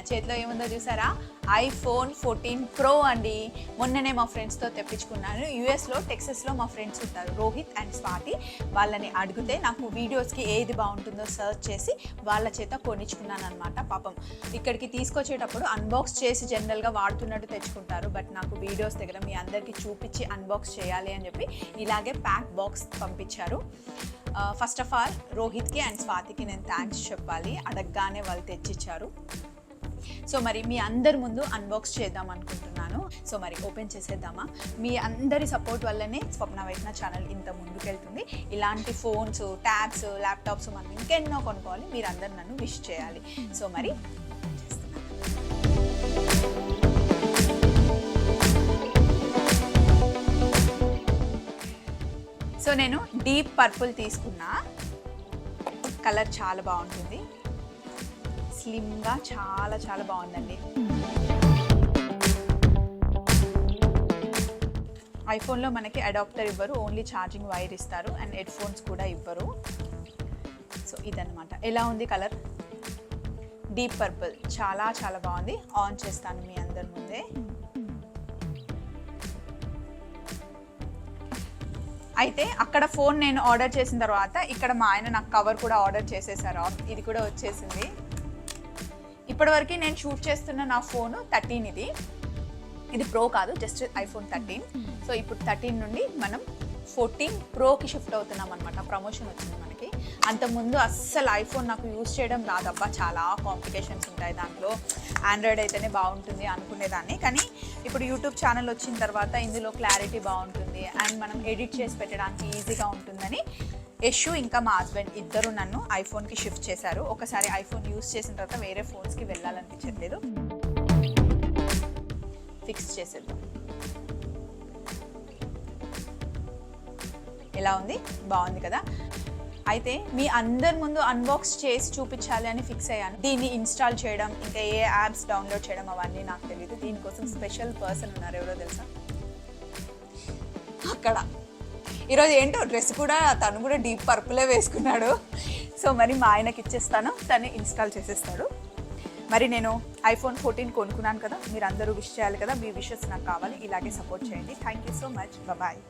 నా చేతిలో ఏముందో చూసారా, iPhone 14 Pro అండి. మొన్ననే మా ఫ్రెండ్స్తో తెప్పించుకున్నాను. యూఎస్లో టెక్సస్లో మా ఫ్రెండ్స్ ఉంటారు, రోహిత్ అండ్ స్వాతి. వాళ్ళని అడిగితే నాకు వీడియోస్కి ఏది బాగుంటుందో సర్చ్ చేసి వాళ్ళ చేత కొనిచ్చుకున్నాను అనమాట. పాపం ఇక్కడికి తీసుకొచ్చేటప్పుడు అన్బాక్స్ చేసి జనరల్గా వాడుతున్నట్టు తెచ్చుకుంటారు. బట్ నాకు వీడియోస్ దగ్గర మీ అందరికీ చూపించి అన్బాక్స్ చేయాలి అని చెప్పి ఇలాగే ప్యాక్ బాక్స్ పంపించారు. ఫస్ట్ ఆఫ్ ఆల్ రోహిత్కి అండ్ స్వాతికి నేను థ్యాంక్స్ చెప్పాలి, అడగగానే వాళ్ళు తెచ్చిచ్చారు. సో మరి మీ అందరి ముందు అన్బాక్స్ చేద్దాం అనుకుంటున్నాను. సో మరి ఓపెన్ చేసేద్దామా? మీ అందరి సపోర్ట్ వల్లనే స్వప్న వైష్ణ ఛానల్ ఇంత ముందుకెళ్తుంది. ఇలాంటి ఫోన్స్, ట్యాబ్స్, ల్యాప్టాప్స్ మనం ఇంకెన్నో కొనుక్కోవాలి. మీరు అందరు నన్ను విష్ చేయాలి. సో మరి సో నేను డీప్ పర్పుల్ తీసుకున్నా. కలర్ చాలా బాగుంటుంది, స్లిమ్గా చాలా చాలా బాగుందండి. ఐఫోన్లో మనకి అడాప్టర్ ఇవ్వరు, ఓన్లీ ఛార్జింగ్ వైర్ ఇస్తారు అండ్ హెడ్ ఫోన్స్ కూడా ఇవ్వరు. సో ఇదన్నమాట. ఎలా ఉంది కలర్? డీప్ పర్పుల్ చాలా చాలా బాగుంది. ఆన్ చేస్తాను మీ అందరి ముందే. అయితే అక్కడ ఫోన్ నేను ఆర్డర్ చేసిన తర్వాత ఇక్కడ మా ఆయన నాకు కవర్ కూడా ఆర్డర్ చేసేసారు. ఇది కూడా వచ్చేసింది. ఇప్పటివరకు నేను షూట్ చేస్తున్న నా ఫోను 13, ఇది ప్రో కాదు, జస్ట్ iPhone 13. సో ఇప్పుడు 13 నుండి మనం 14 Proకి షిఫ్ట్ అవుతున్నాం అనమాట. ప్రమోషన్ వచ్చింది మనకి. అంతకుముందు అస్సలు ఐఫోన్ నాకు యూజ్ చేయడం రాదబ్బా, చాలా కాంప్లికేషన్స్ ఉంటాయి దాంట్లో, ఆండ్రాయిడ్ అయితేనే బాగుంటుంది అనుకునేదాన్ని. కానీ ఇప్పుడు యూట్యూబ్ ఛానల్ వచ్చిన తర్వాత ఇందులో క్లారిటీ బాగుంటుంది అండ్ మనం ఎడిట్ చేసి పెట్టడానికి ఈజీగా ఉంటుందని యశు ఇంకా మా హస్బెండ్ ఇద్దరు నన్ను ఐఫోన్కి షిఫ్ట్ చేశారు. ఒకసారి ఐఫోన్ యూజ్ చేసిన తర్వాత వేరే ఫోన్స్కి వెళ్ళాలనిపించట్లేదు. ఫిక్స్ చేసేద్దాం. ఎలా ఉంది? బాగుంది కదా? అయితే మీ అందరి ముందు అన్బాక్స్ చేసి చూపించాలి అని ఫిక్స్ అయ్యాను. దీన్ని ఇన్స్టాల్ చేయడం, ఇంకా ఏ యాప్స్ డౌన్లోడ్ చేయడం అవన్నీ నాకు తెలియదు. దీనికోసం స్పెషల్ పర్సన్ ఉన్నారు, ఎవరో తెలుసా? అక్కడ ఈరోజు ఏంటో డ్రెస్ కూడా తను కూడా డీప్ పర్పులే వేసుకున్నాడు. సో మరి మా ఆయనకి ఇచ్చేస్తాను, తను ఇన్స్టాల్ చేసేస్తాడు. మరి నేను iPhone 14 కొనుక్కున్నాను కదా, మీరు అందరూ విష్ చేయాలి కదా. మీ విషెస్ నాకు కావాలి, ఇలాగే సపోర్ట్ చేయండి. Thank you so much. Bye.